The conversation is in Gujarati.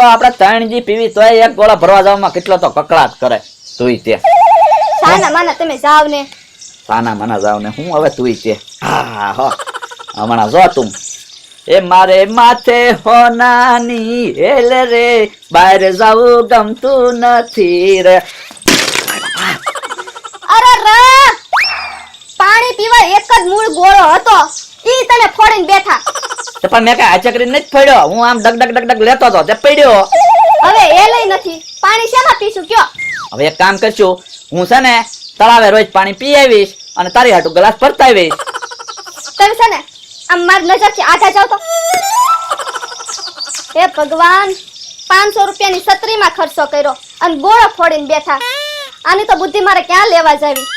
તો આપણે 3G પીવી તોય એક ગોળા ભરવા જવામાં કેટલો તો કકળાટ કરે. તુંય તે સાના માના તમે જાવ ને. સાના માના જાવ ને હું હવે તુંય તે. હા હો હમણાં જો તું એ મારે માથે હોનાની હેલ રે બહાર જાવું ગમતું નથી રે. અરે રા પાણી પીવા એક જ મૂળ ગોળો હતો ઈ તને ફોડીને બેઠા. તો પણ મેં કઈ આચા કરીને નથી પડ્યો. હું આમ ડગ ડગ ડગ ડગ લેતો હતો તે પડ્યો. હવે એ લઈ નથી પાણી શેમાં પીશું કયો. હવે એક કામ કરશું હું છે ને તળાવે રોજ પાણી પી આવીશ અને તારી હાટુ ગ્લાસ ભરતા આવીશ. તમે છે ને આમ મારી નજરથી આઘા જાવ તો. હે ભગવાન 500 રૂપિયાની છત્રીમાં ખર્ચો કર્યો અને ગોળો ફોડીને બેઠા. આની તો બુદ્ધિ મારે ક્યાં લેવા જાવી.